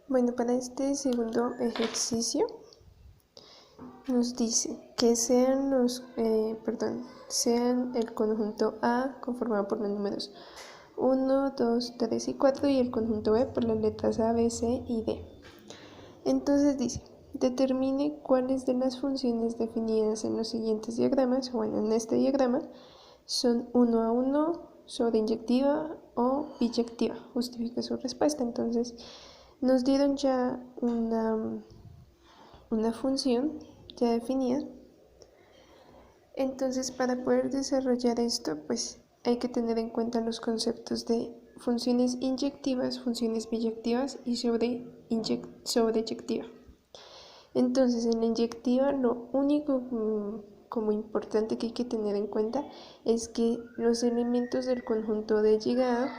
Bueno, para este segundo ejercicio nos dice que sean el conjunto A conformado por los números 1, 2, 3 y 4 y el conjunto B por las letras A, B, C y D. Entonces dice, determine cuáles de las funciones definidas en los siguientes diagramas, bueno, en este diagrama, son 1 a 1, sobreinyectiva o biyectiva. Justifique su respuesta. Entonces, nos dieron ya una función ya definida. Entonces, para poder desarrollar esto, pues hay que tener en cuenta los conceptos de funciones inyectivas, funciones biyectivas y sobreyectiva. Entonces, en la inyectiva lo único como importante que hay que tener en cuenta es que los elementos del conjunto de llegada,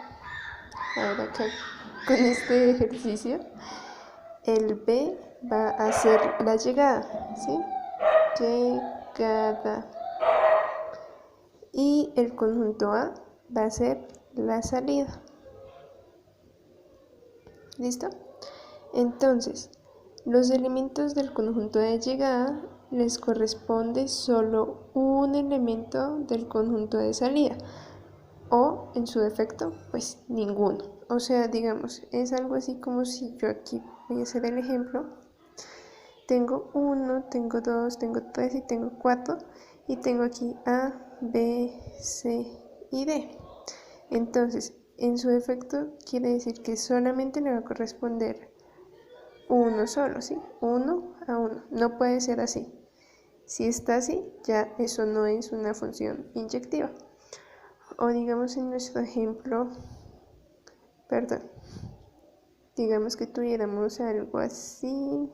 ahora acá con este ejercicio, el B va a ser la llegada, ¿sí? Llegada. Y el conjunto A va a ser la salida. ¿Listo? Entonces, los elementos del conjunto de llegada les corresponde solo un elemento del conjunto de salida o en su defecto pues ninguno. O sea, digamos, es algo así como si yo aquí voy a hacer el ejemplo, tengo 1, tengo 2, tengo 3 y tengo 4 y tengo aquí A, B, C y D. Entonces, en su defecto quiere decir que solamente le va a corresponder uno solo, ¿sí? 1 a 1. No puede ser así. Si está así, ya eso no es una función inyectiva. O digamos en nuestro ejemplo, digamos que tuviéramos algo así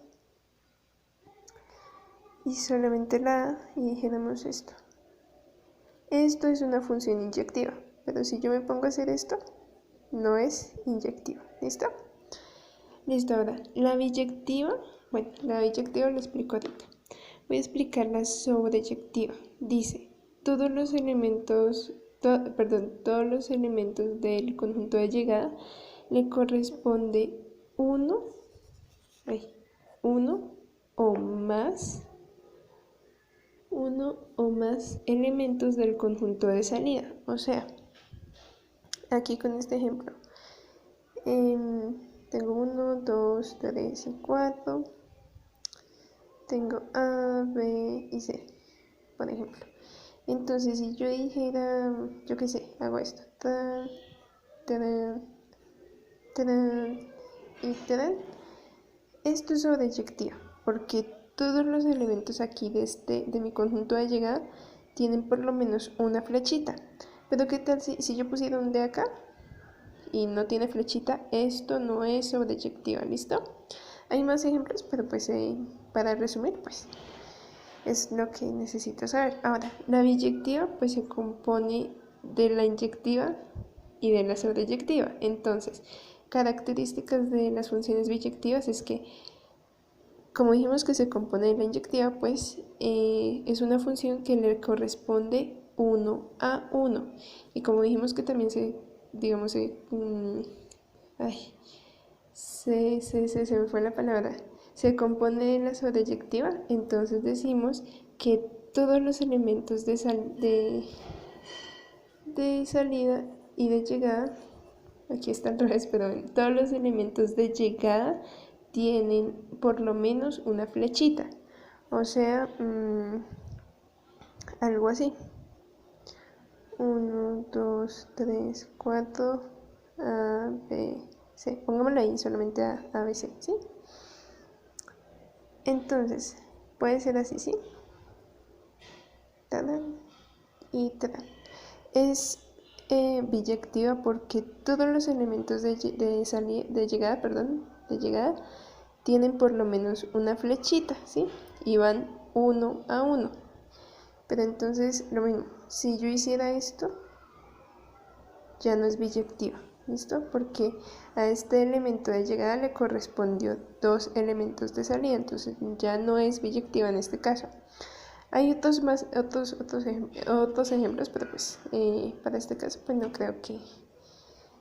y solamente la A y dijéramos esto. Esto es una función inyectiva, pero si yo me pongo a hacer esto, no es inyectiva. ¿Listo? Listo, ahora, la biyectiva lo explico ahorita. Voy a explicar la sobreyectiva. Dice, todos los elementos del conjunto de llegada le corresponde uno o más elementos del conjunto de salida. O sea, aquí con este ejemplo, tengo 1, 2, 3 y 4. Tengo A, B y C, por ejemplo. Entonces, si yo dijera, yo qué sé, hago esto, y esto es sobreyectiva, porque todos los elementos aquí de mi conjunto de llegada tienen por lo menos una flechita. Pero ¿qué tal si yo pusiera un de acá y no tiene flechita? Esto no es sobreyectiva, ¿listo? Hay más ejemplos, pero pues para resumir, pues es lo que necesito saber. Ahora, la biyectiva pues se compone de la inyectiva y de la sobreyectiva. Entonces, características de las funciones biyectivas es que, como dijimos que se compone de la inyectiva, pues es una función que le corresponde 1 a 1. Y como dijimos que también se me fue la palabra, se compone de la sobreyectiva, entonces decimos que todos los elementos de salida y de llegada, aquí está al revés, pero todos los elementos de llegada tienen por lo menos una flechita, o sea, algo así. 1, 2, 3, 4, A, B, C. Pongámoslo ahí solamente A, B, C, ¿sí? Entonces, puede ser así, ¿sí? Tadán y tadán. Es biyectiva porque todos los elementos de llegada tienen por lo menos una flechita, ¿sí? Y van 1 a 1. Pero entonces, lo mismo, si yo hiciera esto, ya no es biyectiva, ¿listo? Porque a este elemento de llegada le correspondió 2 elementos de salida, entonces ya no es biyectiva en este caso. Hay otros ejemplos, pero pues para este caso pues no creo que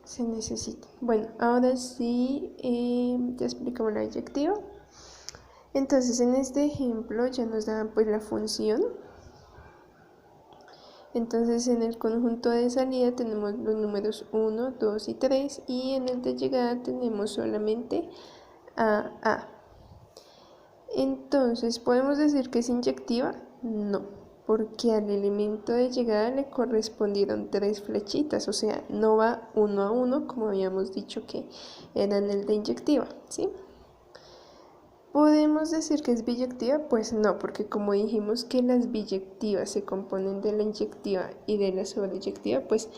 se necesita. Bueno, ahora sí, ya explicamos la eyectiva. Entonces en este ejemplo ya nos da pues la función. Entonces en el conjunto de salida tenemos los números 1, 2 y 3 y en el de llegada tenemos solamente A. Entonces, ¿podemos decir que es inyectiva? No, porque al elemento de llegada le correspondieron 3 flechitas, o sea, no va uno a uno como habíamos dicho que era en el de inyectiva, ¿sí? ¿Podemos decir que es biyectiva? Pues no, porque como dijimos que las biyectivas se componen de la inyectiva y de la sobreyectiva, pues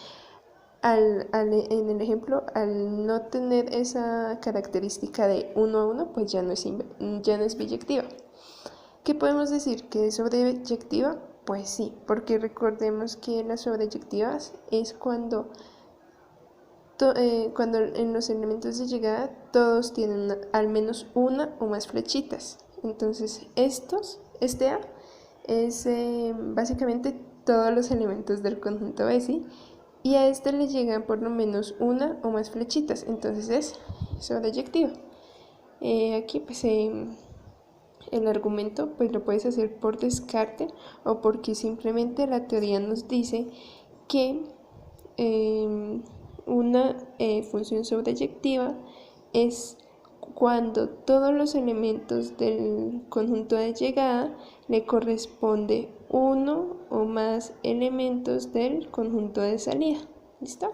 en el ejemplo, al no tener esa característica de uno a uno, pues ya no es biyectiva. ¿Qué podemos decir? ¿Que es sobreyectiva? Pues sí, porque recordemos que las sobreyectivas es cuando en los elementos de llegada todos tienen al menos una o más flechitas. Entonces este A es básicamente todos los elementos del conjunto BESI y a este le llegan por lo menos una o más flechitas, entonces es sobreyectiva. Aquí pues el argumento pues lo puedes hacer por descarte o porque simplemente la teoría nos dice que una función sobreyectiva es cuando todos los elementos del conjunto de llegada le corresponde uno o más elementos del conjunto de salida. ¿Listo?